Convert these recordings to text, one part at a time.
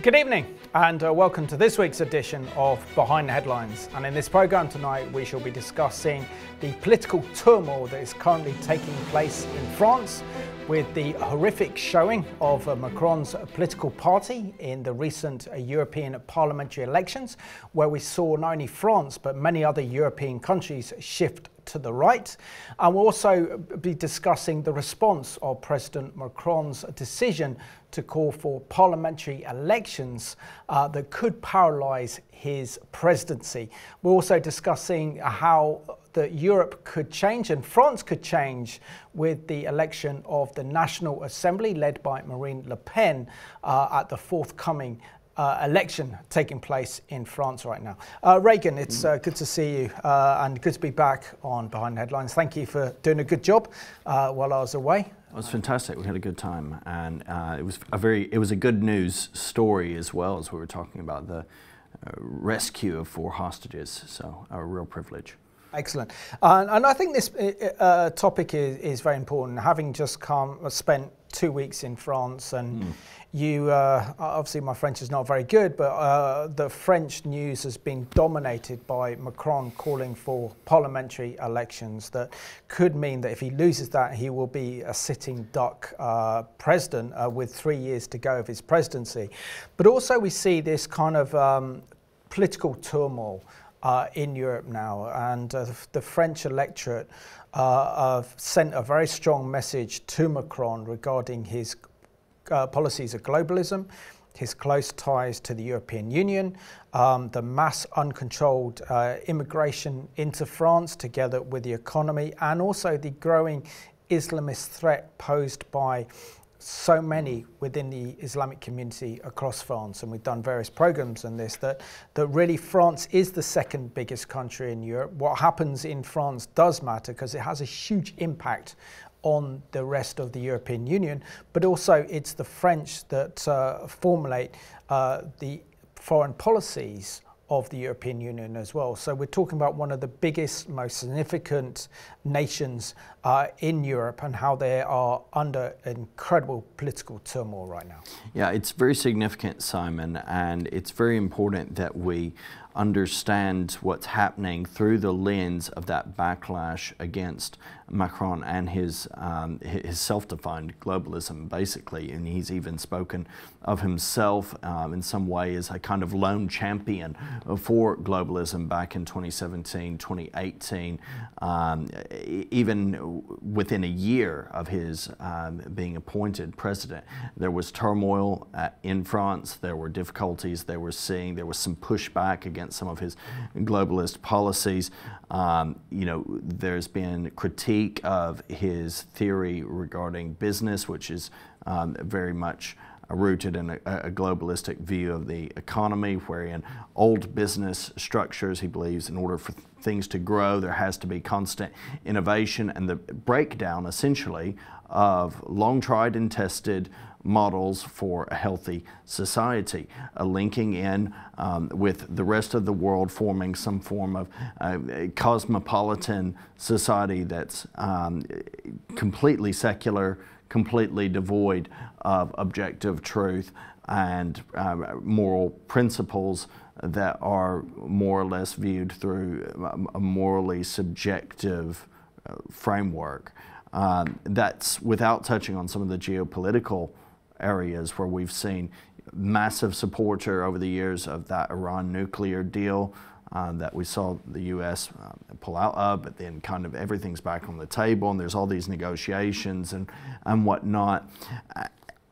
Good evening and welcome to this week's edition of Behind the Headlines. And in this programme tonight we shall be discussing the political turmoil that is currently taking place in France, with the horrific showing of Macron's political party in the recent European parliamentary elections, where we saw not only France but many other European countries shift to the right. And we'll also be discussing the response of President Macron's decision to call for parliamentary elections that could paralyse his presidency. We're also discussing how that Europe could change and France could change with the election of the National Assembly led by Marine Le Pen at the forthcoming election taking place in France right now. Reagan, it's good to see you and good to be back on Behind the Headlines. Thank you for doing a good job while I was away. It was fantastic. We had a good time, and it was a good news story as well, as we were talking about the rescue of 4 hostages. So a real privilege. Excellent. And I think this topic is very important. Having just spent 2 weeks in France, and you, obviously my French is not very good, but the French news has been dominated by Macron calling for parliamentary elections that could mean that if he loses that, he will be a sitting duck president with 3 years to go of his presidency. But also we see this kind of political turmoil in Europe now, and the French electorate have sent a very strong message to Macron regarding his policies of globalism, his close ties to the European Union, the mass uncontrolled immigration into France together with the economy, and also the growing Islamist threat posed by so many within the Islamic community across France. And we've done various programs on this, that really France is the second biggest country in Europe. What happens in France does matter because it has a huge impact on the rest of the European Union, but also it's the French that formulate the foreign policies of the European Union as well. So we're talking about one of the biggest, most significant nations in Europe, and how they are under incredible political turmoil right now. Yeah, it's very significant, Simon, and it's very important that we understand what's happening through the lens of that backlash against Macron and his self-defined globalism, basically. And he's even spoken of himself in some way as a kind of lone champion for globalism back in 2017, 2018, even within a year of his being appointed president. There was turmoil in France. There were difficulties they were seeing. There was some pushback against some of his globalist policies. You know, there's been critique of his theory regarding business, which is very much rooted in a globalistic view of the economy, wherein old business structures, he believes, in order for things to grow, there has to be constant innovation, and the breakdown, essentially, of long tried and tested models for a healthy society, linking in with the rest of the world, forming some form of cosmopolitan society that's completely secular, completely devoid of objective truth and moral principles that are more or less viewed through a morally subjective framework. That's without touching on some of the geopolitical areas where we've seen massive supporter over the years of that Iran nuclear deal that we saw the U.S. pull out of, but then kind of everything's back on the table, and there's all these negotiations and whatnot.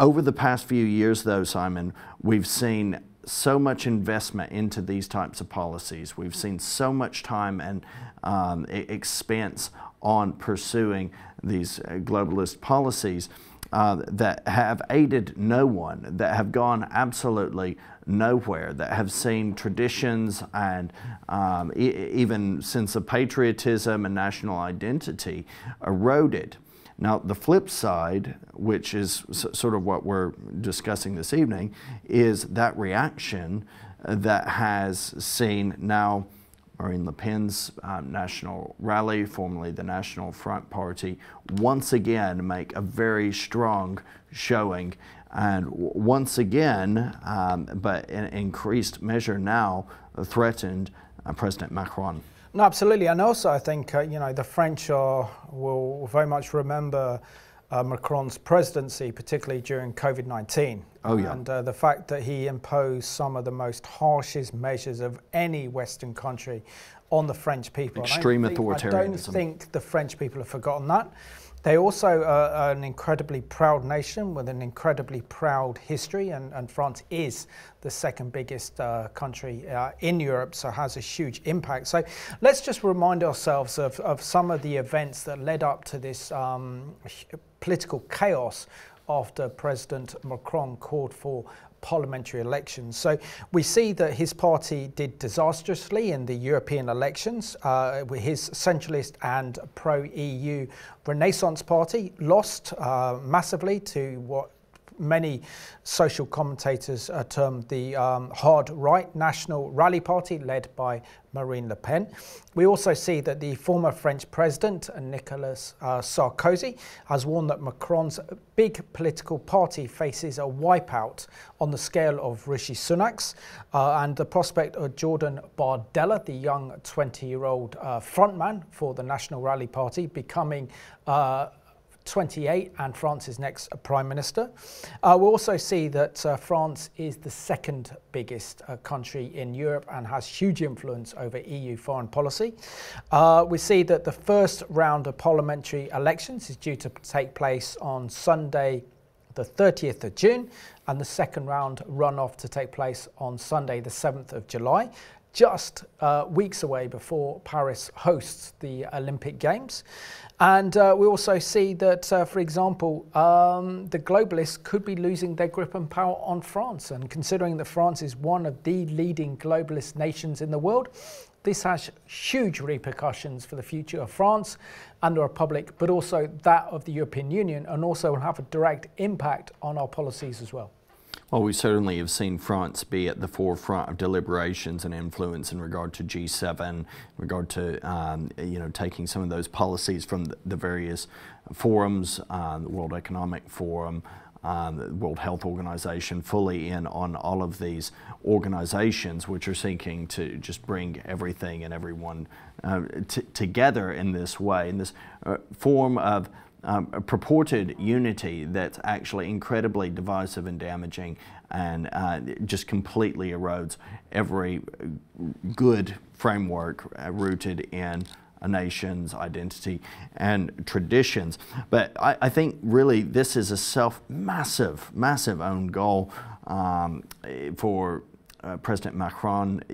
Over the past few years, though, Simon, we've seen so much investment into these types of policies. We've seen so much time and expense on pursuing these globalist policies that have aided no one, that have gone absolutely nowhere, that have seen traditions and even sense of patriotism and national identity eroded. Now, the flip side, which is sort of what we're discussing this evening, is that reaction that has seen now Marine Le Pen's national rally, formerly the National Front Party, once again make a very strong showing and once again, but in increased measure now, threatened President Macron. No, absolutely, and also I think the French will very much remember Macron's presidency, particularly during COVID-19. Oh, yeah. And the fact that he imposed some of the most harshest measures of any Western country on the French people. Extreme authoritarianism. I don't think the French people have forgotten that. They also are an incredibly proud nation with an incredibly proud history, and France is the second biggest country in Europe, so has a huge impact. So let's just remind ourselves of some of the events that led up to this political chaos after President Macron called for parliamentary elections. So we see that his party did disastrously in the European elections. With his centralist and pro-EU Renaissance Party lost massively to what many social commentators termed the hard right National Rally Party, led by Marine Le Pen. We also see that the former French President Nicolas Sarkozy has warned that Macron's big political party faces a wipeout on the scale of Rishi Sunak's, and the prospect of Jordan Bardella, the young 20-year-old frontman for the National Rally Party, becoming 28 and France's next Prime Minister. We'll also see that France is the second biggest country in Europe and has huge influence over EU foreign policy. We see that the first round of parliamentary elections is due to take place on Sunday, the 30th of June, and the second round runoff to take place on Sunday, the 7th of July. Just weeks away before Paris hosts the Olympic Games. And we also see that, for example, the globalists could be losing their grip and power on France. And considering that France is one of the leading globalist nations in the world, this has huge repercussions for the future of France and the Republic, but also that of the European Union, and also will have a direct impact on our policies as well. Well, we certainly have seen France be at the forefront of deliberations and influence in regard to G7, in regard to taking some of those policies from the various forums, the World Economic Forum, the World Health Organization, fully in on all of these organizations which are seeking to just bring everything and everyone together in this way, in this form of a purported unity that's actually incredibly divisive and damaging, and just completely erodes every good framework rooted in a nation's identity and traditions. But I think really this is a massive own goal for President Macron.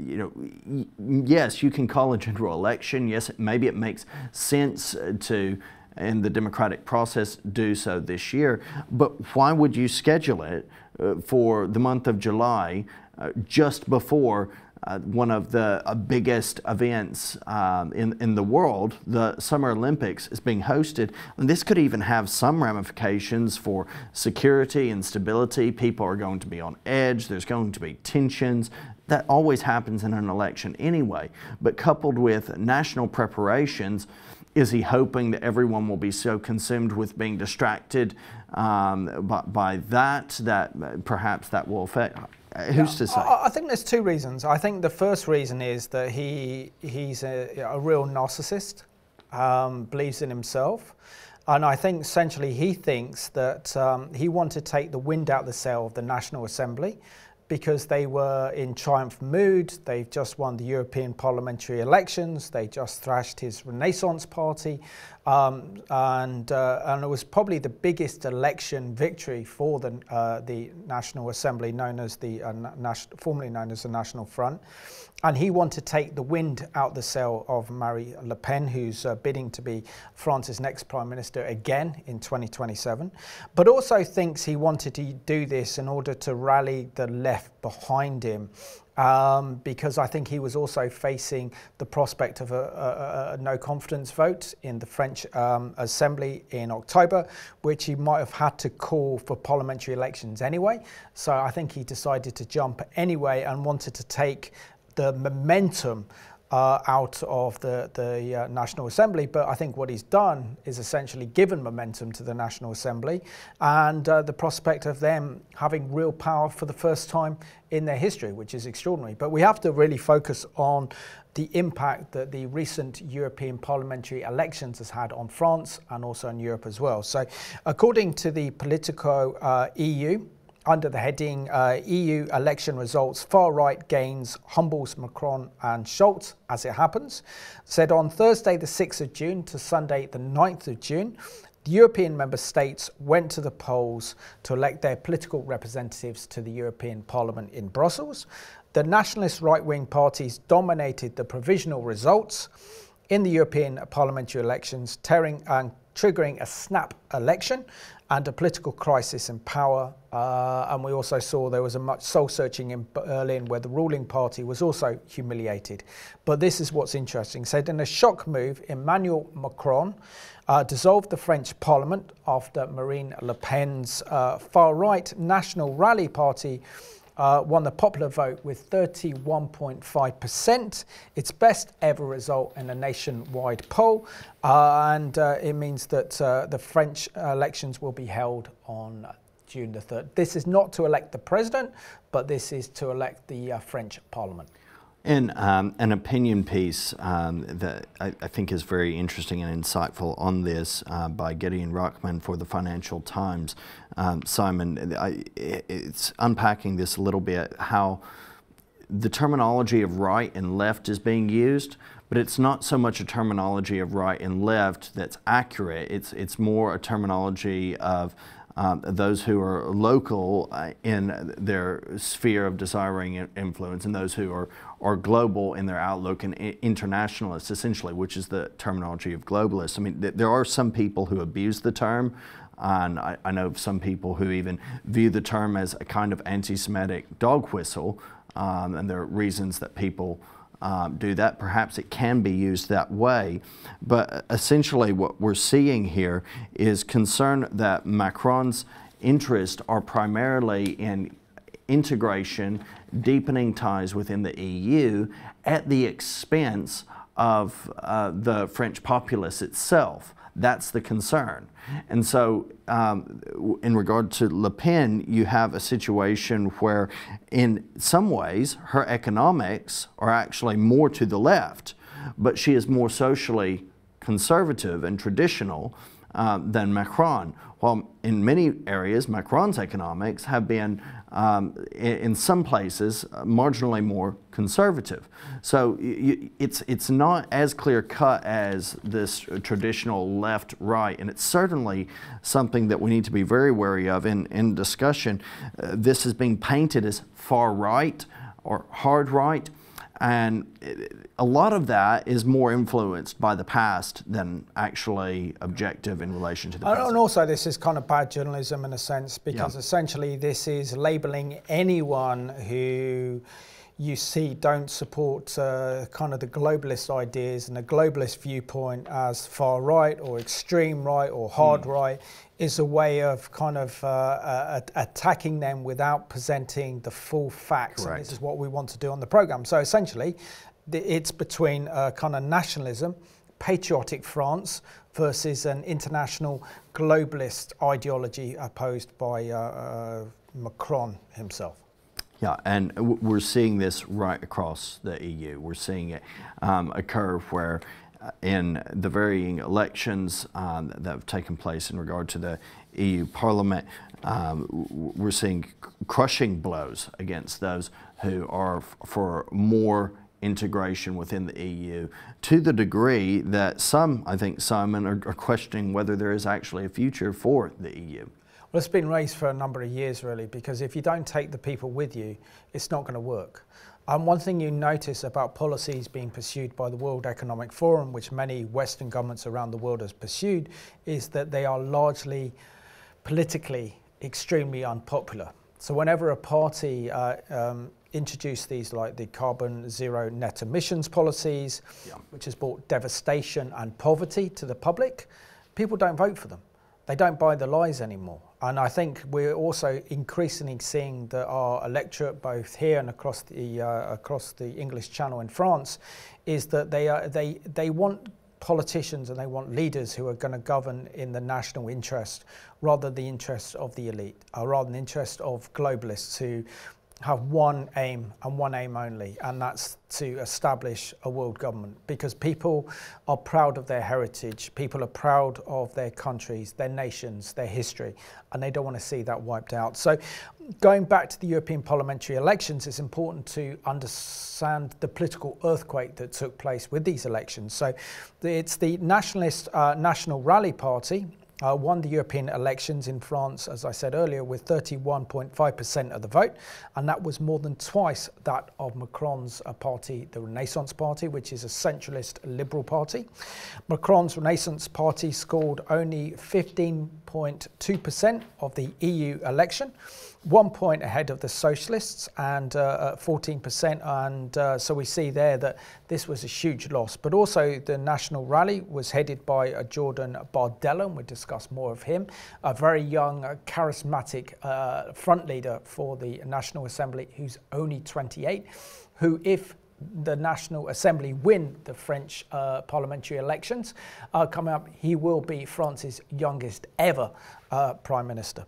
Yes, you can call a general election. Yes, maybe it makes sense to, in the democratic process, do so this year. But why would you schedule it for the month of July, just before one of the biggest events in the world, the Summer Olympics, is being hosted? And this could even have some ramifications for security and stability. People are going to be on edge. There's going to be tensions. That always happens in an election anyway. But coupled with national preparations, is he hoping that everyone will be so consumed with being distracted by that perhaps that will affect? Who's to say? I think there's two reasons. I think the first reason is that he's a real narcissist, believes in himself. And I think essentially he thinks that he wanted to take the wind out of the sail of the National Assembly, because they were in triumph mood. They've just won the European parliamentary elections. They just thrashed his Renaissance Party. And it was probably the biggest election victory for the National Assembly, known as formerly known as the National Front. And he wanted to take the wind out the sail of Marine Le Pen, who's bidding to be France's next Prime Minister again in 2027, but also thinks he wanted to do this in order to rally the left behind him, because I think he was also facing the prospect of a no confidence vote in the French Assembly in October, which he might have had to call for parliamentary elections anyway. So I think he decided to jump anyway and wanted to take the momentum out of the National Assembly. But I think what he's done is essentially given momentum to the National Assembly and the prospect of them having real power for the first time in their history, which is extraordinary. But we have to really focus on the impact that the recent European parliamentary elections has had on France and also in Europe as well. So according to the Politico EU, under the heading EU election results, far-right gains humbles Macron and Scholz as it happens, said on Thursday the 6th of June to Sunday the 9th of June, the European member states went to the polls to elect their political representatives to the European Parliament in Brussels. The nationalist right-wing parties dominated the provisional results in the European parliamentary elections, triggering a snap election and a political crisis in power. And we also saw there was a much soul-searching in Berlin where the ruling party was also humiliated. But this is what's interesting. Said in a shock move, Emmanuel Macron dissolved the French Parliament after Marine Le Pen's far-right National Rally Party won the popular vote with 31.5%, its best ever result in a nationwide poll, and it means that the French elections will be held on June the 3rd. This is not to elect the president, but this is to elect the French Parliament. In an opinion piece that I think is very interesting and insightful on this by Gideon Ruckman for the Financial Times, Simon, it's unpacking this a little bit, how the terminology of right and left is being used, but it's not so much a terminology of right and left that's accurate. It's more a terminology of those who are local in their sphere of desiring influence, and those who are global in their outlook, and internationalists, essentially, which is the terminology of globalists. I mean, there are some people who abuse the term, and I know some people who even view the term as a kind of anti-Semitic dog whistle, and there are reasons that people do that. Perhaps it can be used that way, but essentially what we're seeing here is concern that Macron's interests are primarily in integration, deepening ties within the EU at the expense of the French populace itself. That's the concern. And so in regard to Le Pen, you have a situation where in some ways her economics are actually more to the left, but she is more socially conservative and traditional than Macron. While in many areas Macron's economics have been in some places marginally more conservative. So it's not as clear cut as this traditional left-right, and it's certainly something that we need to be very wary of in discussion. This is being painted as far right or hard right, and a lot of that is more influenced by the past than actually objective in relation to the present. And also this is kind of bad journalism in a sense, because essentially this is labelling anyone who you see don't support kind of the globalist ideas and the globalist viewpoint as far right or extreme right or hard right is a way of kind of attacking them without presenting the full facts. Correct. And this is what we want to do on the programme. So essentially it's between kind of nationalism, patriotic France versus an international globalist ideology opposed by Macron himself. Yeah, and we're seeing this right across the EU. We're seeing it occur where in the varying elections that have taken place in regard to the EU Parliament, we're seeing crushing blows against those who are for more integration within the EU, to the degree that some, I think, Simon, are questioning whether there is actually a future for the EU. Well, it's been raised for a number of years, really, because if you don't take the people with you, it's not going to work. One thing you notice about policies being pursued by the World Economic Forum, which many Western governments around the world have pursued, is that they are largely politically extremely unpopular. So whenever a party introduced these, like the carbon zero net emissions policies, which has brought devastation and poverty to the public, people don't vote for them. They don't buy the lies anymore. And I think we're also increasingly seeing that our electorate, both here and across the English Channel in France, is that they want politicians and they want leaders who are going to govern in the national interest rather than the interests of the elite, rather than the interest of globalists who have one aim and one aim only, and that's to establish a world government, because people are proud of their heritage, people are proud of their countries, their nations, their history, and they don't want to see that wiped out. So going back to the European parliamentary elections, it's important to understand the political earthquake that took place with these elections. So it's the nationalist National Rally Party won the European elections in France, as I said earlier, with 31.5% of the vote, and that was more than twice that of Macron's party, the Renaissance Party, which is a centralist liberal party. Macron's Renaissance Party scored only 15.2% of the EU election, 1 point ahead of the socialists, and 14%, and so we see there that this was a huge loss. But also the National Rally was headed by Jordan Bardella, and we'll discuss more of him, a very young, charismatic front leader for the National Assembly, who's only 28, who, if the National Assembly win the French parliamentary elections coming up, he will be France's youngest ever Prime Minister.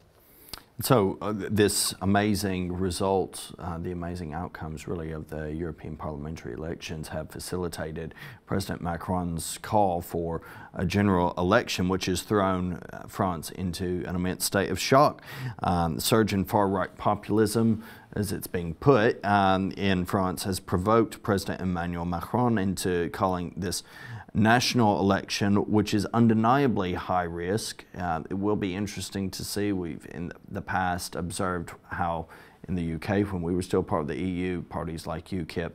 So this amazing result, the amazing outcomes really of the European parliamentary elections have facilitated President Macron's call for a general election, which has thrown France into an immense state of shock. The surge in far-right populism, as it's being put, in France has provoked President Emmanuel Macron into calling this national election, which is undeniably high risk. It will be interesting to see. We've in the past observed how in the UK, when we were still part of the EU, parties like UKIP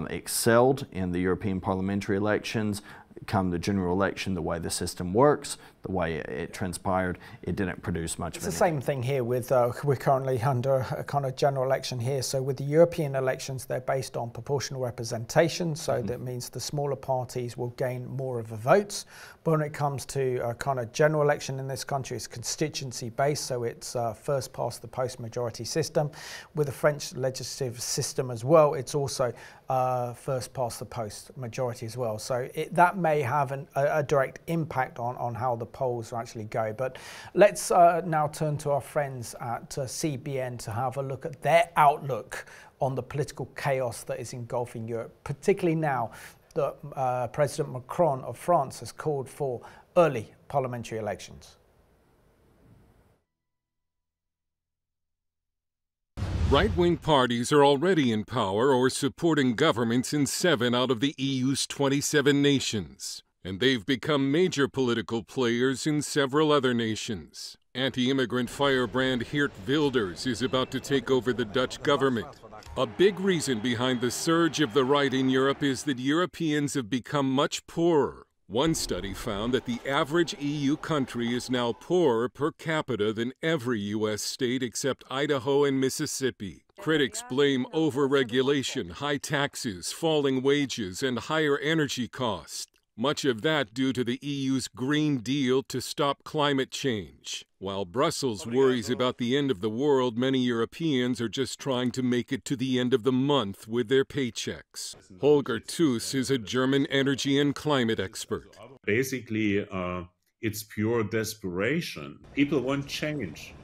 excelled in the European parliamentary elections. Come the general election, the way the system works, the way it transpired, it didn't produce much of anything. It's the same thing here with, we're currently under a kind of general election here. So with the European elections, they're based on proportional representation. So that means the smaller parties will gain more of the votes. But when it comes to a kind of general election in this country, it's constituency based. So it's first past the post majority system. With the French legislative system as well, it's also first past the post majority as well. So that may have a direct impact on how the polls actually go. But let's now turn to our friends at CBN to have a look at their outlook on the political chaos that is engulfing Europe, particularly now that President Macron of France has called for early parliamentary elections. Right-wing parties are already in power or supporting governments in 7 out of the EU's 27 nations, and they've become major political players in several other nations. Anti-immigrant firebrand Geert Wilders is about to take over the Dutch government. A big reason behind the surge of the right in Europe is that Europeans have become much poorer. One study found that the average EU country is now poorer per capita than every U.S. state except Idaho and Mississippi. Critics blame over-regulation, high taxes, falling wages, and higher energy costs. Much of that due to the EU's Green Deal to stop climate change. While Brussels worries about the end of the world, many Europeans are just trying to make it to the end of the month with their paychecks. Holger Thus is a German energy and climate expert. Basically, it's pure desperation. People want change,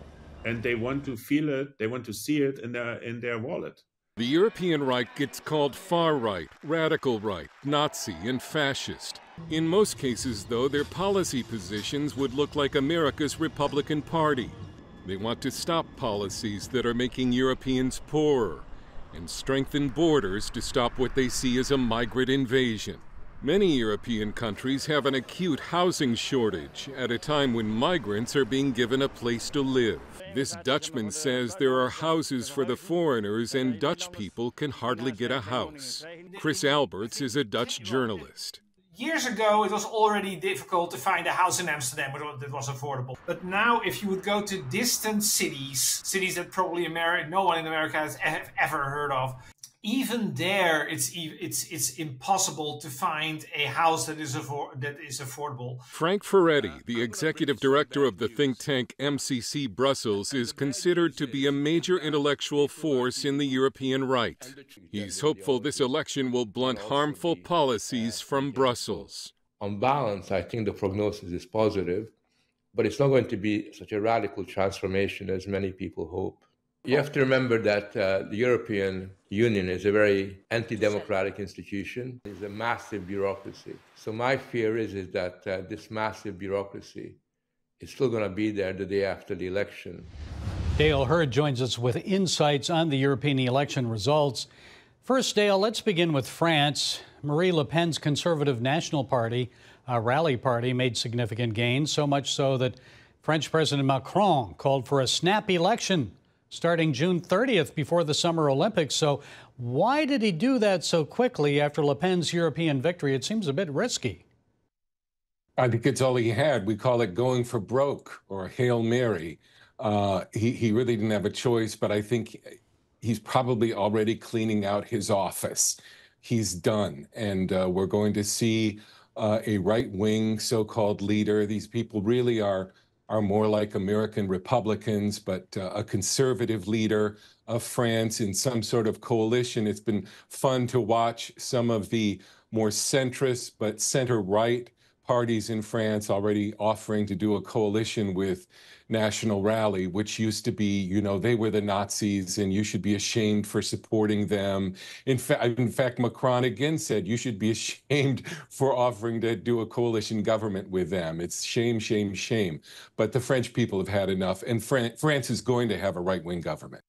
and they want to feel it, they want to see it in their wallet. The European right gets called far right, radical right, Nazi, and fascist. In most cases, though, their policy positions would look like America's Republican Party. They want to stop policies that are making Europeans poorer and strengthen borders to stop what they see as a migrant invasion. Many European countries have an acute housing shortage at a time when migrants are being given a place to live. This Dutchman says there are houses for the foreigners and Dutch people can hardly get a house. Chris Alberts is a Dutch journalist. Years ago, it was already difficult to find a house in Amsterdam that was affordable. But now, if you would go to distant cities that probably no one in America has ever heard of, even there, it's impossible to find a house that is affordable. Frank Ferretti, the executive director of the think tank MCC Brussels, is considered to be a major intellectual force in the European right. He's hopeful this election will blunt harmful policies from Brussels. On balance, I think the prognosis is positive, but it's not going to be such a radical transformation as many people hope. You have to remember that the European Union is a very anti-democratic institution. It's a massive bureaucracy. So my fear is that this massive bureaucracy is still going to be there the day after the election. Dale Hurd joins us with insights on the European election results. First, Dale, let's begin with France. Marine Le Pen's Conservative National Party, rally party, made significant gains, so much so that French President Macron called for a snap election starting June 30th before the Summer Olympics. So why did he do that so quickly after Le Pen's European victory? It seems a bit risky. I think it's all he had. We call it going for broke or Hail Mary. He really didn't have a choice, but I think he's probably already cleaning out his office. He's done, and we're going to see a right-wing so-called leader. These people really are more like American Republicans, but a conservative leader of France in some sort of coalition. It's been fun to watch some of the more centrist but center-right parties in France already offering to do a coalition with National Rally, which used to be, you know, they were the Nazis and you should be ashamed for supporting them. In fact, Macron again said you should be ashamed for offering to do a coalition government with them. It's shame, shame, shame. But the French people have had enough, and France is going to have a right-wing government.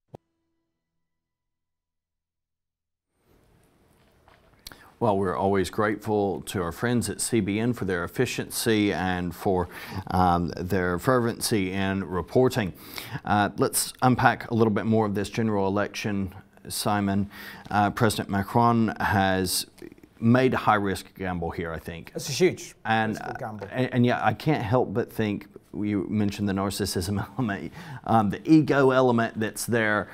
Well, we're always grateful to our friends at CBN for their efficiency and for their fervency in reporting. Let's unpack a little bit more of this general election, Simon. President Macron has made a high-risk gamble here, I think. It's a huge gamble. And yeah, I can't help but think, you mentioned the narcissism element, the ego element that's there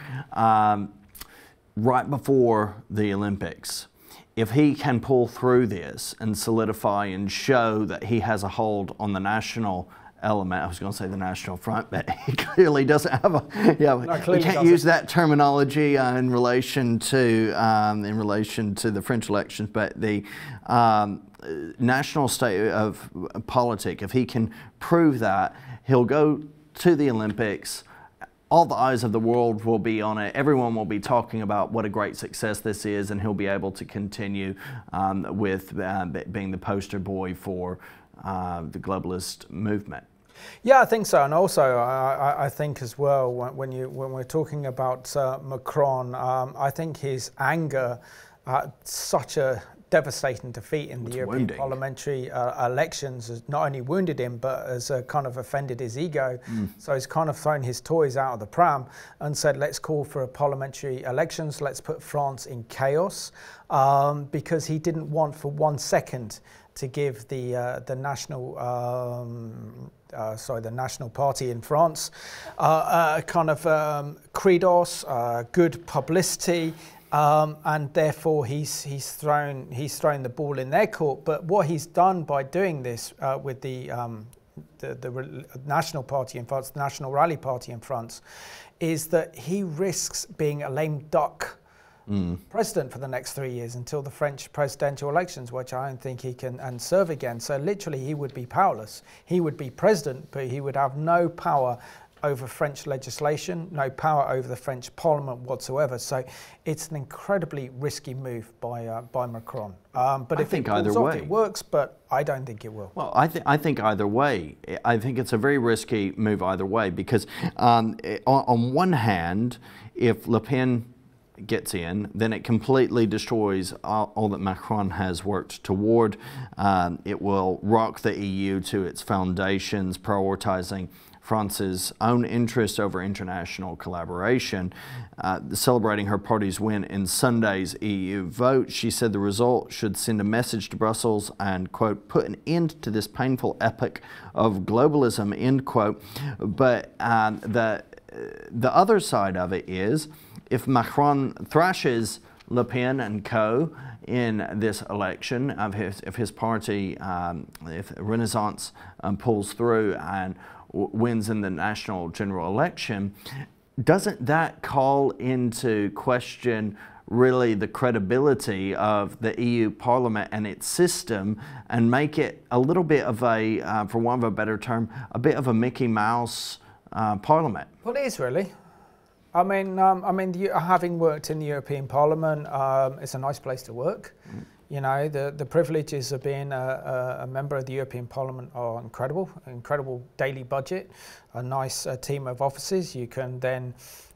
right before the Olympics. If he can pull through this and solidify and show that he has a hold on the national element, I was going to say the national front, but he clearly doesn't have a. Yeah, we can't use that terminology in relation to the French elections, but the national state of politics. If he can prove that, he'll go to the Olympics. All the eyes of the world will be on it. Everyone will be talking about what a great success this is, and he'll be able to continue with being the poster boy for the globalist movement. Yeah, I think so, and also I think as well when we're talking about Macron, I think his anger at such a devastating defeat in the European parliamentary elections has not only wounded him, but has kind of offended his ego. So he's kind of thrown his toys out of the pram and said, let's call for a parliamentary elections, let's put France in chaos, because he didn't want for 1 second to give the National Party in France kind of credos, good publicity. And therefore he's thrown the ball in their court. But what he's done by doing this with the National Party in France, the National Rally Party in France, is that he risks being a lame duck president for the next 3 years until the French presidential elections, which I don't think he can serve again. So literally he would be powerless. He would be president, but he would have no power over French legislation, no power over the French Parliament whatsoever. So it's an incredibly risky move by Macron. But if it pulls off, it works, but I don't think it will. Well, I think either way. I think it's a very risky move either way, because on one hand, if Le Pen gets in, then it completely destroys all that Macron has worked toward. It will rock the EU to its foundations, prioritizing France's own interest over international collaboration. Celebrating her party's win in Sunday's EU vote, she said the result should send a message to Brussels and, quote, put an end to this painful epoch of globalism, end quote. But the other side of it is, if Macron thrashes Le Pen and co. in this election if his party, if Renaissance pulls through and wins in the national general election, doesn't that call into question really the credibility of the EU Parliament and its system, and make it a little bit of a, for want of a better term, a bit of a Mickey Mouse Parliament? Well, it is really. I mean, having worked in the European Parliament, it's a nice place to work. You know, the privileges of being a member of the European Parliament are incredible daily budget, a nice team of officers. You can then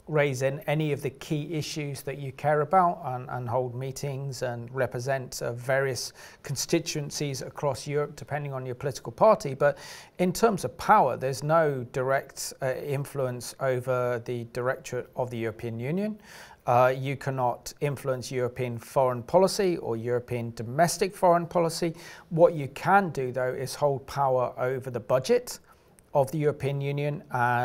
raise in any of the key issues that you care about and hold meetings and represent various constituencies across Europe, depending on your political party. But in terms of power, there's no direct influence over the Directorate of the European Union. You cannot influence European foreign policy or European domestic foreign policy. What you can do, though, is hold power over the budget of the European Union.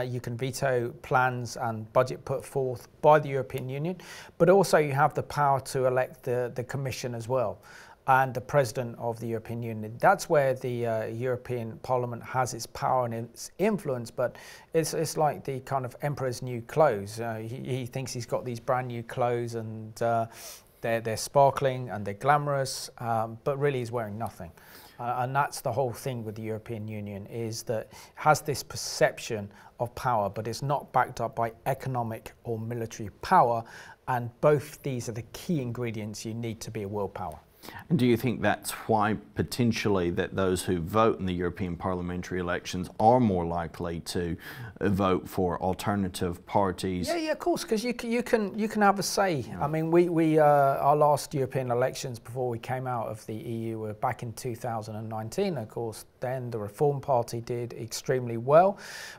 You can veto plans and budget put forth by the European Union, but also you have the power to elect the Commission as well, and the President of the European Union. That's where the European Parliament has its power and its influence, but it's like the kind of emperor's new clothes. He thinks he's got these brand new clothes, and they're sparkling and they're glamorous, but really he's wearing nothing. And that's the whole thing with the European Union, is that it has this perception of power, but it's not backed up by economic or military power. And both these are the key ingredients you need to be a world power. And do you think that's why potentially that those who vote in the European parliamentary elections are more likely to vote for alternative parties? Yeah, of course, because you can have a say. Yeah. I mean, we our last European elections before we came out of the EU were back in 2019. Of course, then the Reform Party did extremely well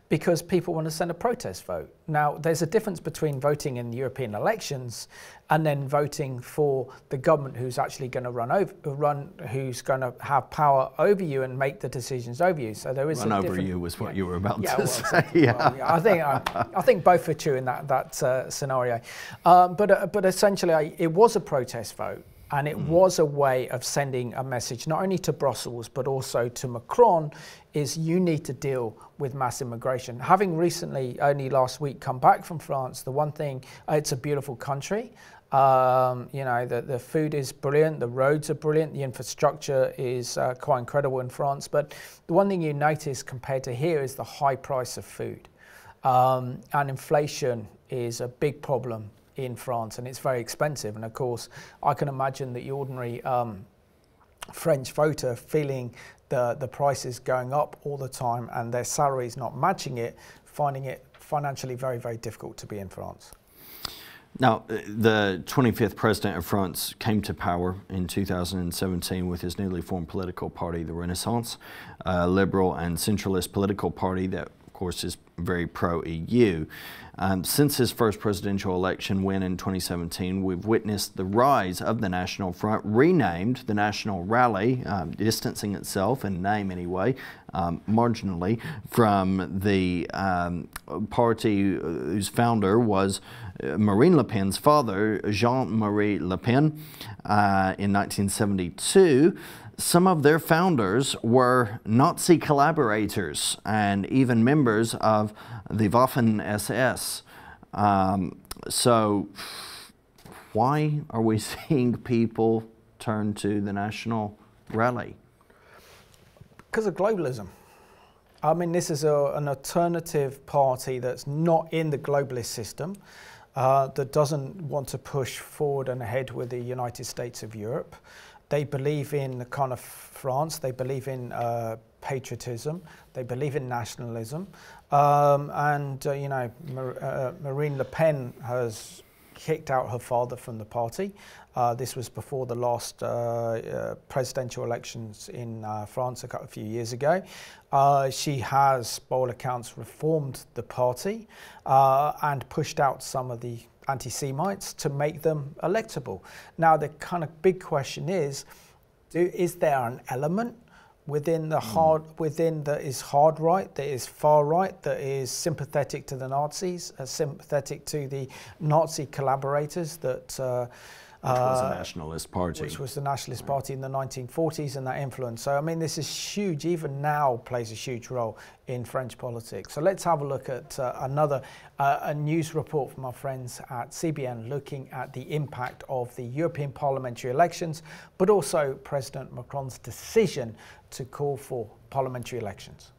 because people want to send a protest vote. Now, there's a difference between voting in the European elections and then voting for the government who's actually going to who's going to have power over you and make the decisions over you. So there is run a over you was what you were about to say. Exactly. Yeah. Well, I think both are true in that scenario. But essentially, it was a protest vote. And it was a way of sending a message, not only to Brussels, but also to Macron, is you need to deal with mass immigration. Having recently, only last week, come back from France, the one thing, it's a beautiful country. You know, the food is brilliant, the roads are brilliant, the infrastructure is quite incredible in France. But the one thing you notice compared to here is the high price of food. And inflation is a big problem in France, and it's very expensive. And of course, I can imagine the ordinary French voter feeling the prices going up all the time and their salaries not matching it, finding it financially very, very difficult to be in France. Now, the 25th president of France came to power in 2017 with his newly formed political party, the Renaissance, a liberal and centralist political party that, of course, is very pro-EU. Since his first presidential election win in 2017, we've witnessed the rise of the National Front, renamed the National Rally, distancing itself, in name anyway, marginally, from the party whose founder was Marine Le Pen's father, Jean-Marie Le Pen, in 1972. Some of their founders were Nazi collaborators and even members of the Waffen-SS. So why are we seeing people turn to the National Rally? Because of globalism. I mean, this is an alternative party that's not in the globalist system, that doesn't want to push forward and ahead with the United States of Europe. They believe in the kind of France, they believe in patriotism, they believe in nationalism. You know, Marine Le Pen has kicked out her father from the party. This was before the last presidential elections in France a few years ago. She has, by all accounts, reformed the party and pushed out some of the anti-Semites to make them electable. Now, the kind of big question is there an element within the that is hard right, that is far right, that is sympathetic to the Nazis, sympathetic to the Nazi collaborators that Which was a nationalist party. Which was the nationalist party in the 1940s, and that influence. So, I mean, this is huge, even now plays a huge role in French politics. So let's have a look at another a news report from our friends at CBN looking at the impact of the European parliamentary elections, but also President Macron's decision to call for parliamentary elections.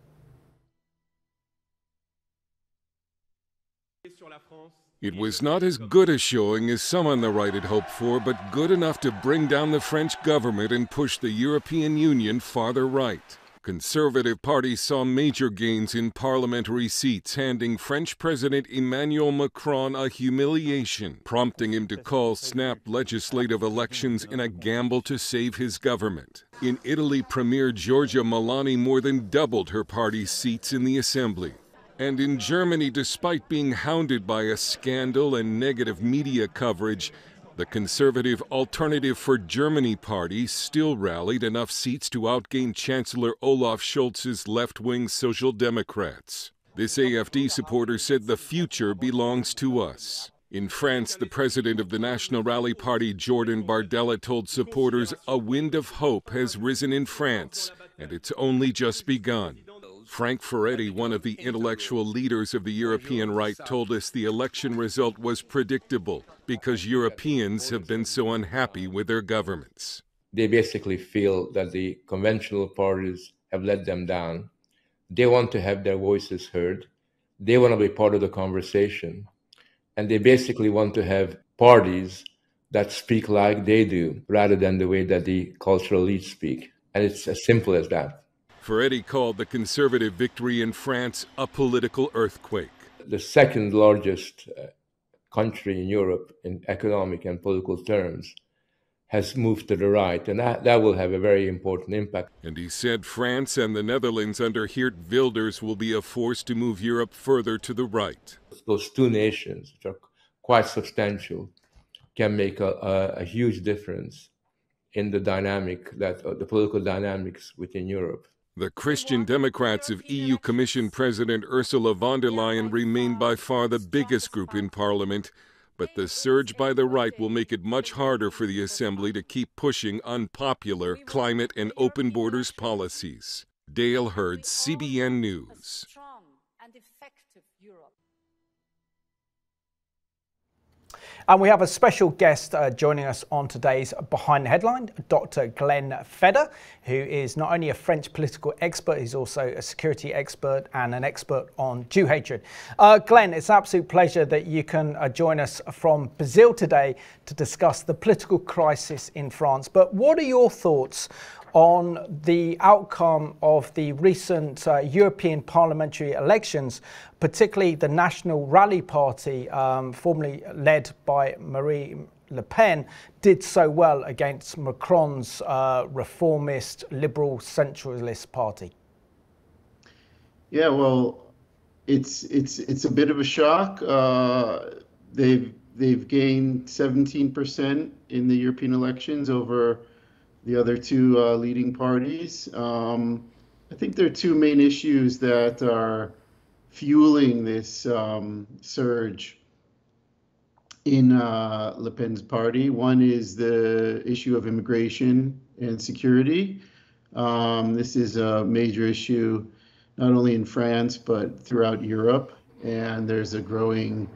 It was not as good a showing as some on the right had hoped for, but good enough to bring down the French government and push the European Union farther right. Conservative parties saw major gains in parliamentary seats, handing French President Emmanuel Macron a humiliation, prompting him to call snap legislative elections in a gamble to save his government. In Italy, Premier Giorgia Meloni more than doubled her party's seats in the assembly. And in Germany, despite being hounded by a scandal and negative media coverage, the conservative Alternative for Germany party still rallied enough seats to outgain Chancellor Olaf Scholz's left-wing Social Democrats. This AfD supporter said the future belongs to us. In France, the president of the National Rally Party, Jordan Bardella, told supporters a wind of hope has risen in France, and it's only just begun. Frank Ferretti, one of the intellectual leaders of the European right, told us the election result was predictable because Europeans have been so unhappy with their governments. They basically feel that the conventional parties have let them down. They want to have their voices heard. They want to be part of the conversation. And they basically want to have parties that speak like they do, rather than the way that the cultural elites speak. And it's as simple as that. Ferretti called the conservative victory in France a political earthquake. The second largest country in Europe in economic and political terms has moved to the right, and that will have a very important impact. And he said France and the Netherlands under Geert Wilders will be a force to move Europe further to the right. Those two nations, which are quite substantial, can make a huge difference in the dynamic, the political dynamics within Europe. The Christian Democrats of EU Commission President Ursula von der Leyen remain by far the biggest group in Parliament, but the surge by the right will make it much harder for the Assembly to keep pushing unpopular climate and open borders policies. Dale Hurd, CBN News. And we have a special guest joining us on today's Behind the Headline, Dr. Glenn Fedder, who is not only a French political expert, he's also a security expert and an expert on Jew hatred. Glenn, it's an absolute pleasure that you can join us from Brazil today to discuss the political crisis in France. But what are your thoughts on the outcome of the recent European parliamentary elections, particularly the National Rally Party, formerly led by Marine Le Pen, did so well against Macron's reformist, liberal, centralist party? Yeah, well, it's a bit of a shock. They've gained 17% in the European elections over the other two leading parties. I think there are two main issues that are fueling this surge in Le Pen's party. One is the issue of immigration and security. This is a major issue not only in France but throughout Europe, and there's a growing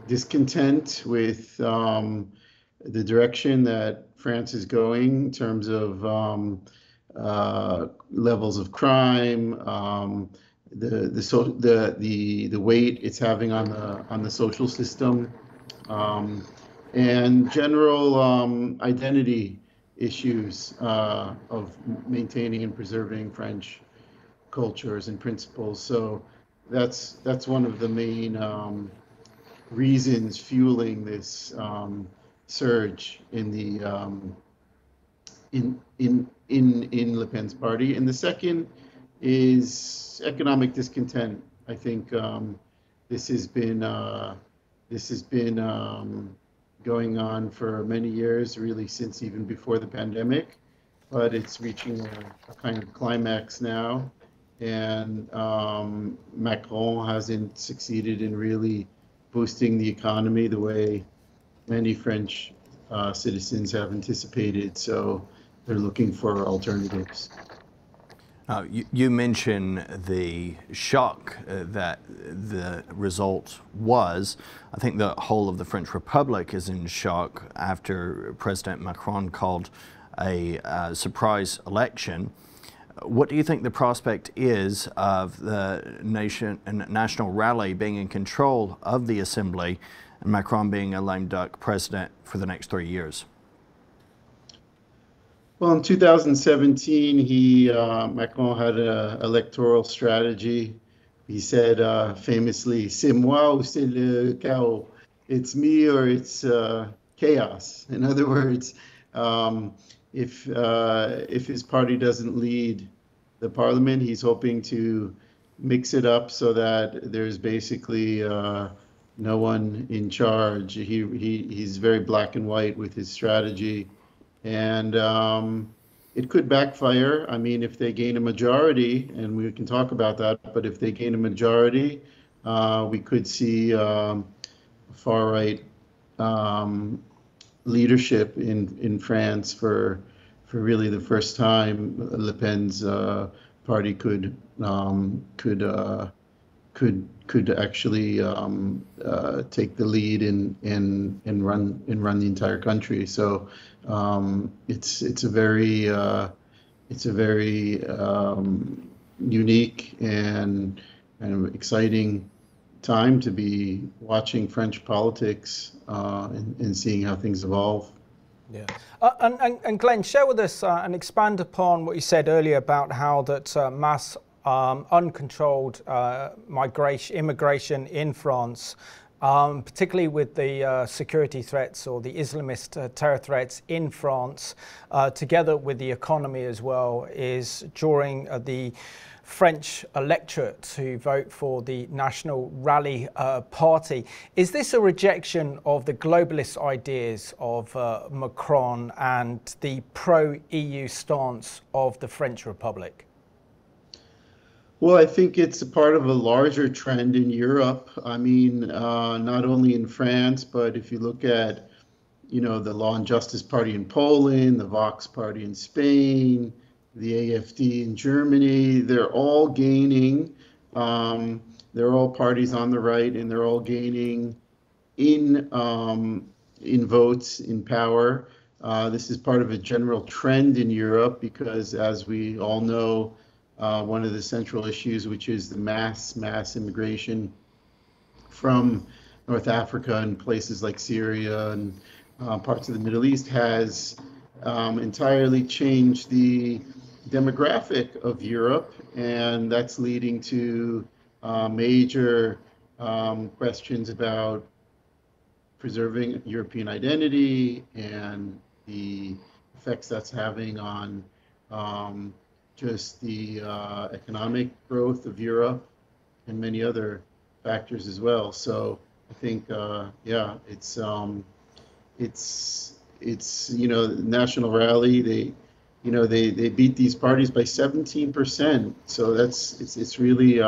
discontent with the direction that France is going in terms of levels of crime, the weight it's having on the social system, and general identity issues of maintaining and preserving French cultures and principles. So that's one of the main reasons fueling this surge in the in Le Pen's party. And the second is economic discontent. I think this has been going on for many years, really since even before the pandemic, but it's reaching a kind of climax now. And Macron hasn't succeeded in really boosting the economy the way many French citizens have anticipated. So they're looking for alternatives. You mentioned the shock that the result was. I think the whole of the French Republic is in shock after President Macron called a surprise election. What do you think the prospect is of the national rally being in control of the Assembly and Macron being a lame duck president for the next 3 years? Well, in 2017, Macron had an electoral strategy. He said famously, "C'est moi ou c'est le chaos." It's me or it's chaos. In other words, if his party doesn't lead the parliament, he's hoping to mix it up so that there's basically no one in charge. He's very black and white with his strategy. And it could backfire. I mean, if they gain a majority, and we can talk about that, but if they gain a majority, we could see far-right leadership in France for really the first time. Le Pen's party could actually take the lead and run the entire country. So it's a very unique and exciting time to be watching French politics and seeing how things evolve. Yeah, and Glenn, share with us and expand upon what you said earlier about how that mass uncontrolled immigration in France, particularly with the security threats or the Islamist terror threats in France, together with the economy as well, is drawing the French electorate to vote for the National Rally Party. Is this a rejection of the globalist ideas of Macron and the pro-EU stance of the French Republic? Well, I think it's a part of a larger trend in Europe. I mean, not only in France, but if you look at, the Law and Justice Party in Poland, the Vox Party in Spain, the AfD in Germany, they're all gaining. They're all parties on the right, and they're all gaining in votes, in power. This is part of a general trend in Europe because, as we all know, one of the central issues, which is the mass immigration from North Africa and places like Syria and parts of the Middle East, has entirely changed the demographic of Europe, and that's leading to major questions about preserving European identity and the effects that's having on just the economic growth of Europe and many other factors as well. So I think, it's the National Rally. They beat these parties by 17%. So it's really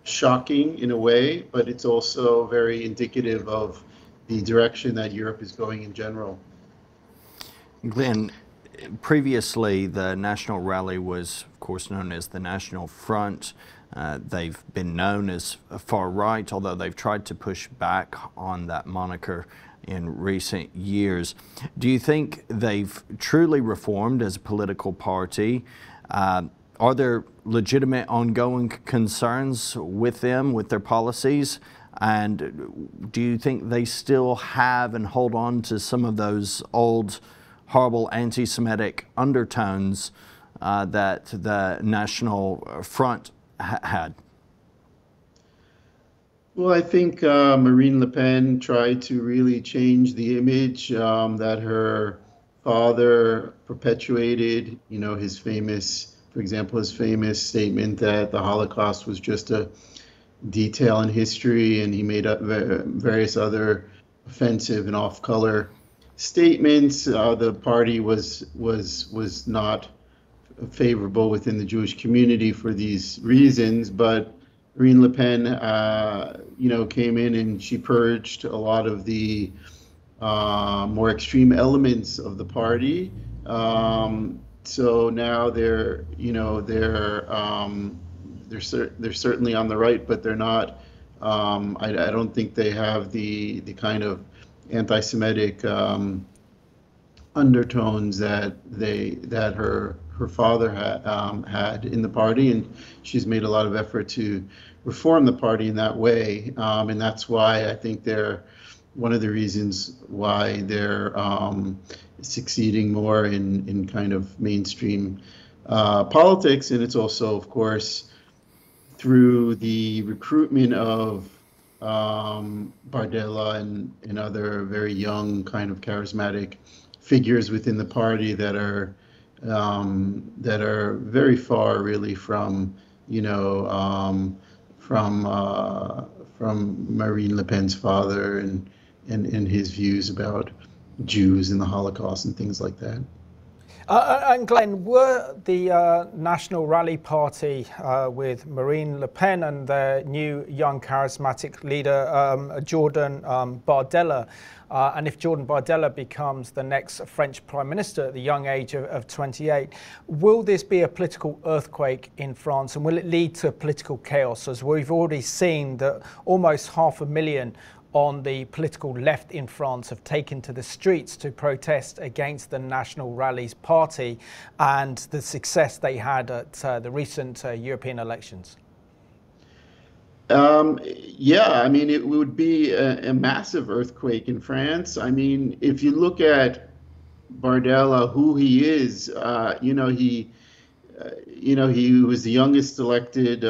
shocking in a way, but it's also very indicative of the direction that Europe is going in general. Glenn, previously the National Rally was, of course, known as the National Front. They've been known as far right, although they've tried to push back on that moniker in recent years. Do you think they've truly reformed as a political party? Are there legitimate ongoing concerns with them, with their policies? And do you think they still have and hold on to some of those old, horrible anti-Semitic undertones that the National Front had? Well, I think Marine Le Pen tried to really change the image that her father perpetuated. His famous, for example, his famous statement that the Holocaust was just a detail in history, and he made up various other offensive and off-color statements. The party was not favorable within the Jewish community for these reasons, but Marine Le Pen, came in and she purged a lot of the more extreme elements of the party. So now they're certainly on the right, but they're not. I don't think they have the kind of anti-Semitic undertones that her father had in the party, and she's made a lot of effort to reform the party in that way, and that's why I think they're one of the reasons why they're succeeding more in kind of mainstream politics, and it's also, of course, through the recruitment of Bardella and other very young, kind of charismatic figures within the party that are very far, really, from Marine Le Pen's father and his views about Jews and the Holocaust and things like that. And Glenn, were the National Rally Party with Marine Le Pen and their new young charismatic leader, Jordan Bardella, and if Jordan Bardella becomes the next French Prime Minister at the young age of 28, will this be a political earthquake in France, and will it lead to political chaos, as we've already seen that almost 500,000 on the political left in France have taken to the streets to protest against the National Rallies Party and the success they had at the recent European elections? Yeah, I mean, it would be a massive earthquake in France. I mean, if you look at Bardella, who he is, he was the youngest elected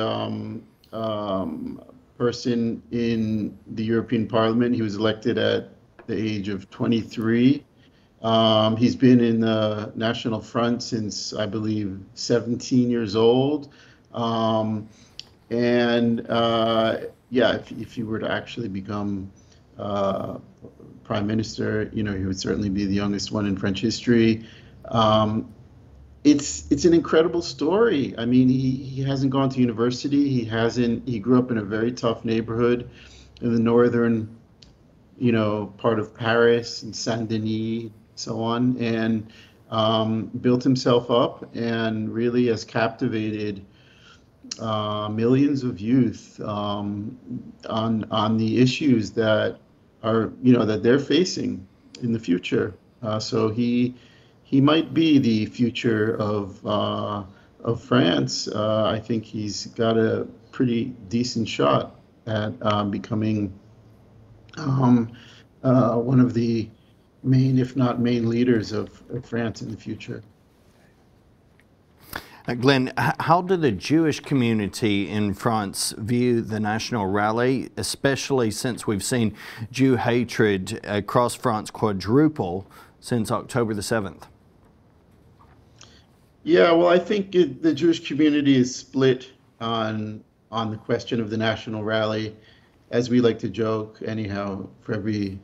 person in the European Parliament. He was elected at the age of 23. He's been in the National Front since, I believe, 17 years old. If he were to actually become prime minister, he would certainly be the youngest one in French history. It's an incredible story. I mean, he hasn't gone to university. He grew up in a very tough neighborhood in the northern, part of Paris and Saint-Denis, so on, and built himself up and really has captivated millions of youth on the issues that are, that they're facing in the future. So he might be the future of France. I think he's got a pretty decent shot at becoming one of the main, if not main, leaders of France in the future. Glenn, how did the Jewish community in France view the National Rally, especially since we've seen Jew hatred across France quadruple since October the 7th? Yeah, well, I think the Jewish community is split on the question of the National Rally. As we like to joke, anyhow, for every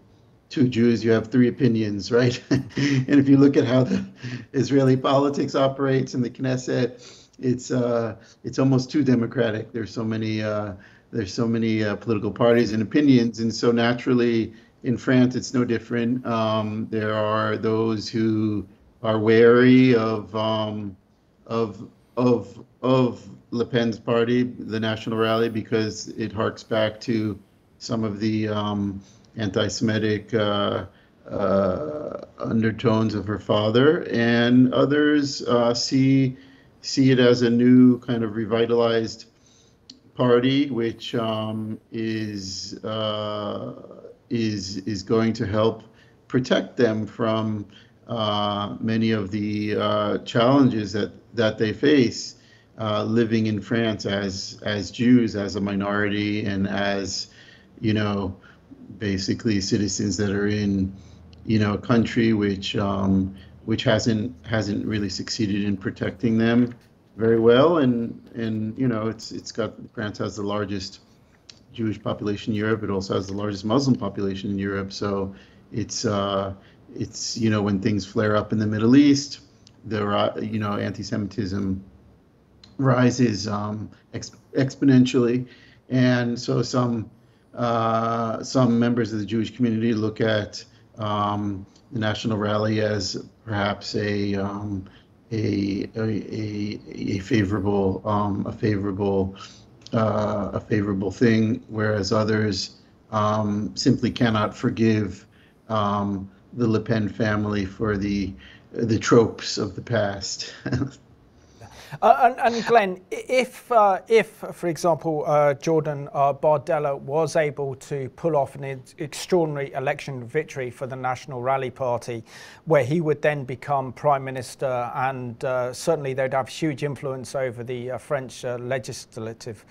2 Jews, you have 3 opinions, right? And if you look at how the Israeli politics operates in the Knesset, it's almost too democratic. There's so many political parties and opinions, and so naturally in France it's no different. There are those who are wary of Le Pen's party, the National Rally, because it harks back to some of the anti-Semitic undertones of her father, and others see it as a new kind of revitalized party, which is going to help protect them from many of the challenges that they face living in France as Jews, as a minority, and as basically citizens that are in a country which hasn't really succeeded in protecting them very well, and France has the largest Jewish population in Europe. It also has the largest Muslim population in Europe. So it's when things flare up in the Middle East, anti-Semitism rises exponentially, and so some members of the Jewish community look at the National Rally as perhaps a favorable thing, whereas others simply cannot forgive the Le Pen family for the tropes of the past. And Glenn, if for example, Jordan Bardella was able to pull off an extraordinary election victory for the National Rally Party, where he would then become Prime Minister, and certainly they'd have huge influence over the French legislative.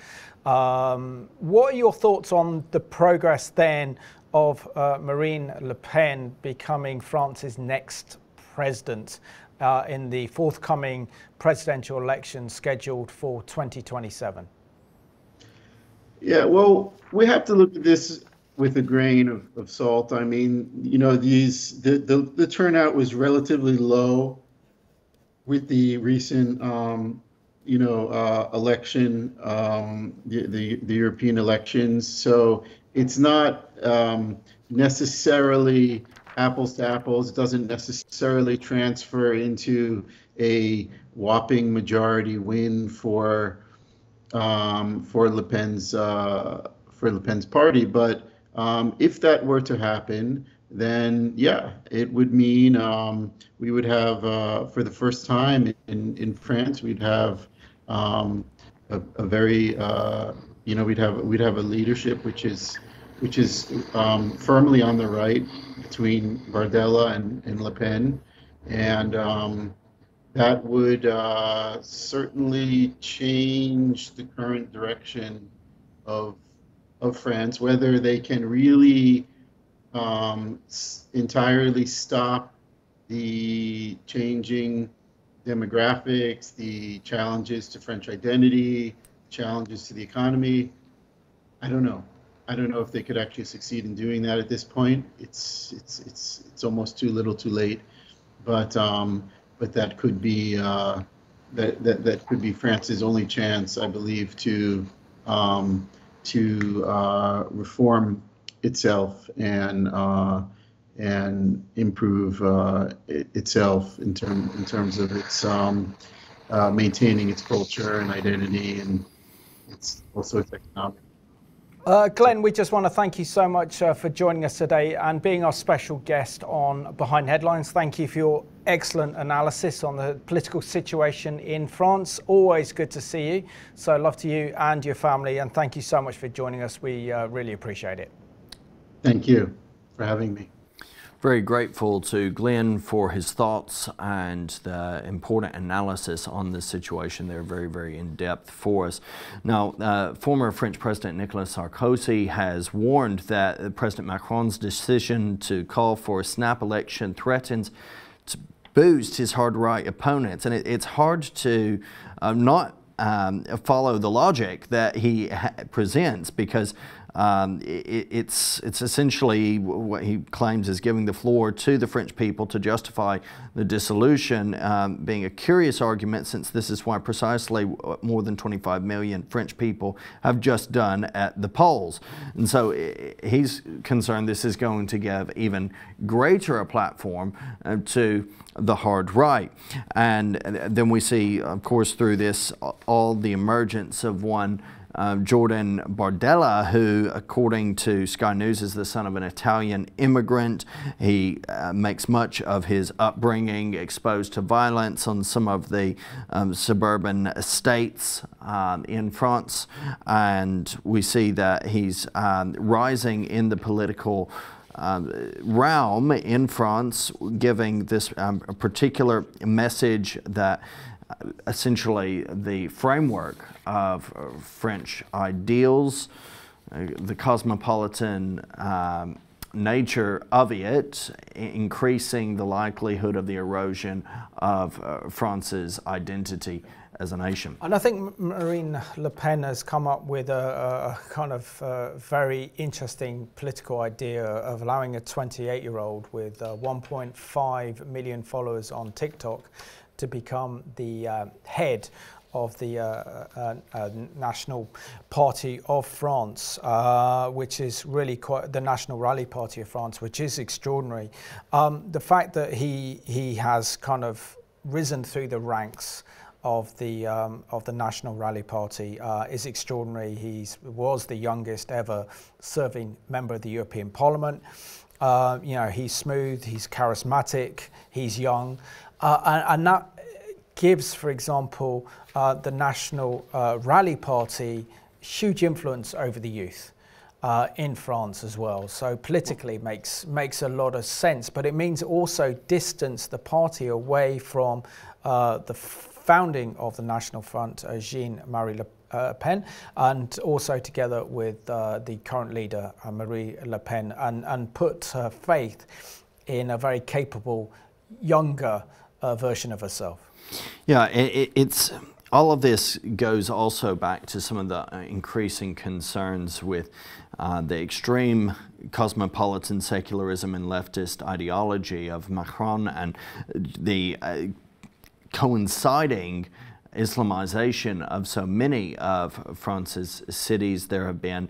What are your thoughts on the progress then of Marine Le Pen becoming France's next president in the forthcoming presidential election scheduled for 2027? Yeah, well, we have to look at this with a grain of salt. I mean, you know, the turnout was relatively low with the recent, election, the European elections. So it's not necessarily apples to apples. It doesn't necessarily transfer into a whopping majority win for Le Pen's party. But if that were to happen, then yeah, it would mean we would have for the first time in France, we'd have a very we'd have a leadership which is firmly on the right between Bardella and Le Pen, and that would certainly change the current direction of France. Whether they can really entirely stop the changing demographics, the challenges to French identity, challenges to the economy, I don't know. I don't know if they could actually succeed in doing that at this point. It's almost too little, too late. But that could be that could be France's only chance, I believe, to reform itself and improve itself in terms of its maintaining its culture and identity, and its also its economic. Glenn, we just want to thank you so much for joining us today and being our special guest on Behind Headlines. Thank you for your excellent analysis on the political situation in France. Always good to see you. So love to you and your family, and thank you so much for joining us. We really appreciate it. Thank you for having me. Very grateful to Glenn for his thoughts and the important analysis on this situation. They're very, very in-depth for us. Now, former French President Nicolas Sarkozy has warned that President Macron's decision to call for a snap election threatens to boost his hard-right opponents. And it's hard to not follow the logic that he presents, because it's essentially what he claims is giving the floor to the French people to justify the dissolution, being a curious argument, since this is why precisely more than 25 million French people have just done at the polls. And so he's concerned this is going to give even greater a platform to the hard right. And then we see, of course, through this, all the emergence of one Jordan Bardella, who, according to Sky News, is the son of an Italian immigrant. He makes much of his upbringing exposed to violence on some of the suburban estates in France. And we see that he's rising in the political realm in France, giving this particular message that essentially the framework of French ideals, the cosmopolitan nature of it, increasing the likelihood of the erosion of France's identity as a nation. And I think Marine Le Pen has come up with a kind of very interesting political idea of allowing a 28-year-old with 1.5 million followers on TikTok to become the head of the National Party of France, which is really quite the National Rally Party of France, which is extraordinary. The fact that he has kind of risen through the ranks of the National Rally Party is extraordinary. He was the youngest ever serving member of the European Parliament. You know, he's smooth, he's charismatic, he's young, and that gives, for example, the National Rally Party huge influence over the youth in France as well. So politically makes a lot of sense, but it means also distance the party away from the founding of the National Front, Jean-Marie Le Pen, and also together with the current leader, Marine Le Pen, and put her faith in a very capable, younger version of herself. Yeah, it's all of this goes also back to some of the increasing concerns with the extreme cosmopolitan secularism and leftist ideology of Macron and the coinciding Islamization of so many of France's cities. There have been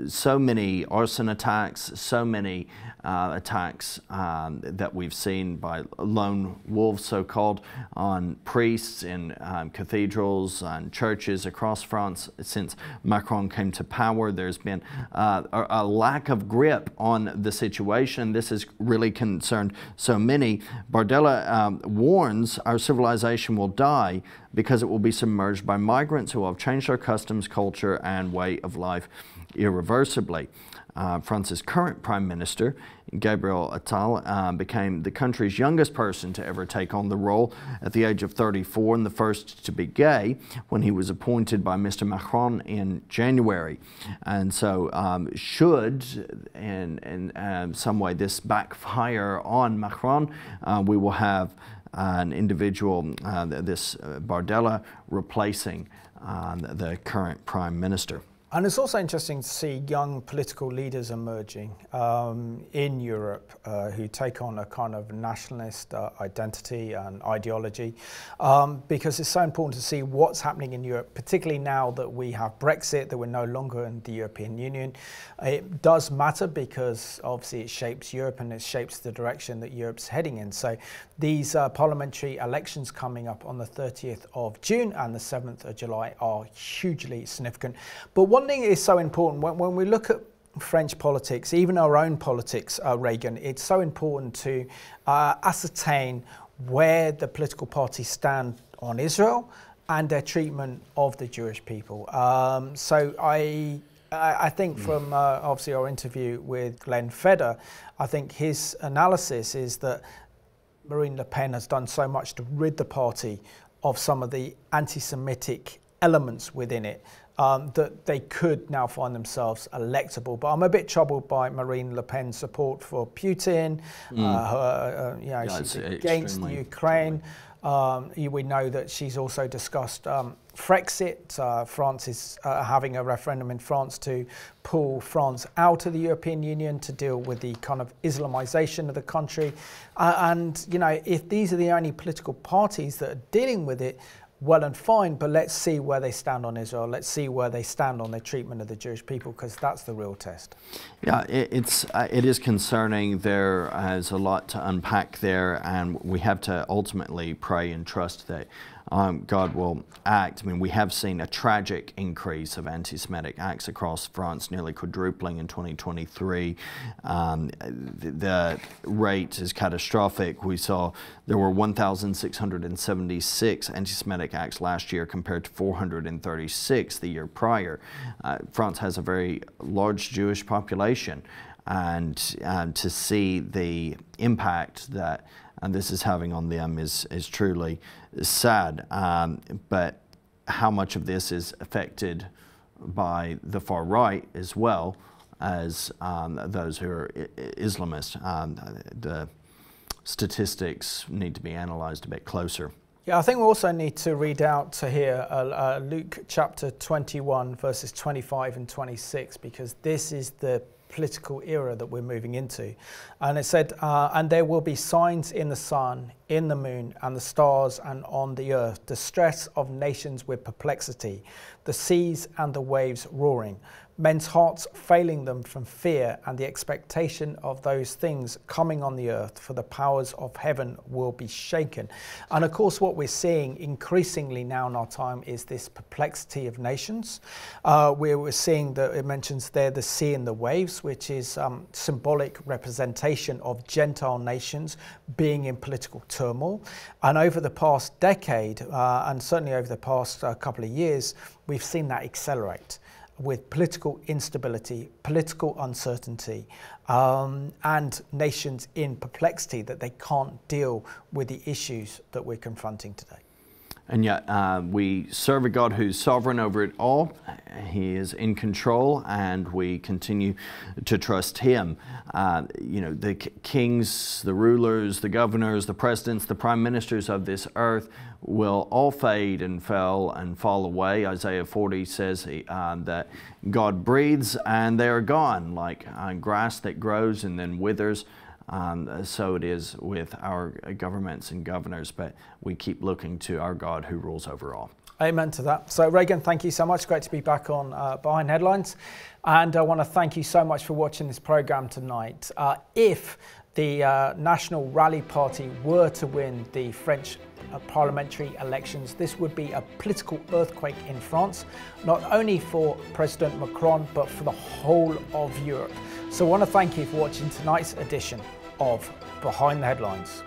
so many arson attacks, so many attacks that we've seen by lone wolves, so-called, on priests in cathedrals and churches across France since Macron came to power. There's been a lack of grip on the situation. This has really concerned so many. Bardella warns our civilization will die because it will be submerged by migrants who have changed their customs, culture, and way of life irreversibly. France's current Prime Minister, Gabriel Attal, became the country's youngest person to ever take on the role at the age of 34 and the first to be gay when he was appointed by Mr. Macron in January. And so should in some way this backfire on Macron, we will have an individual, this Bardella, replacing the current Prime Minister. And it's also interesting to see young political leaders emerging in Europe who take on a kind of nationalist identity and ideology, because it's so important to see what's happening in Europe, particularly now that we have Brexit, that we're no longer in the European Union. It does matter because obviously it shapes Europe and it shapes the direction that Europe's heading in. So these parliamentary elections coming up on the 30th of June and the 7th of July are hugely significant. But one thing is so important when we look at French politics, even our own politics, Reagan, it's so important to ascertain where the political parties stand on Israel and their treatment of the Jewish people. So I think from obviously our interview with Glenn Fedder, I think his analysis is that Marine Le Pen has done so much to rid the party of some of the anti-Semitic elements within it, that they could now find themselves electable. But I'm a bit troubled by Marine Le Pen's support for Putin. She's against the Ukraine. We know that she's also discussed Frexit. France is having a referendum in France to pull France out of the European Union to deal with the kind of Islamization of the country. And, you know, if these are the only political parties that are dealing with it, well and fine, but let's see where they stand on Israel. Let's see where they stand on their treatment of the Jewish people, because that's the real test. Yeah, it is concerning. There is a lot to unpack there, and we have to ultimately pray and trust that God will act. I mean, we have seen a tragic increase of anti-Semitic acts across France, nearly quadrupling in 2023. The rate is catastrophic. We saw there were 1,676 anti-Semitic acts last year compared to 436 the year prior. France has a very large Jewish population, and to see the impact that this is having on them is truly sad. But how much of this is affected by the far right as well as those who are Islamist? The statistics need to be analyzed a bit closer. Yeah, I think we also need to read out to here Luke chapter 21, verses 25 and 26, because this is the political era that we're moving into. And it said, and there will be signs in the sun, in the moon, and the stars, and on the earth, distress of nations with perplexity, the seas and the waves roaring, men's hearts failing them from fear and the expectation of those things coming on the earth, for the powers of heaven will be shaken. And of course, what we're seeing increasingly now in our time is this perplexity of nations. We're seeing that it mentions there the sea and the waves, which is symbolic representation of Gentile nations being in political turmoil. And over the past decade, and certainly over the past couple of years, we've seen that accelerate, with political instability, political uncertainty, and nations in perplexity that they can't deal with the issues that we're confronting today. And yet we serve a God who's sovereign over it all. He is in control, and we continue to trust Him. You know, the kings, the rulers, the governors, the presidents, the prime ministers of this earth will all fade and fall away. Isaiah 40 says that God breathes and they are gone, like grass that grows and then withers. So it is with our governments and governors, but we keep looking to our God who rules over all. Amen to that. So Reagan, thank you so much. Great to be back on Behind Headlines. And I want to thank you so much for watching this program tonight. If the National Rally Party were to win the French parliamentary elections, this would be a political earthquake in France, not only for President Macron, but for the whole of Europe. So I want to thank you for watching tonight's edition of Behind the Headlines.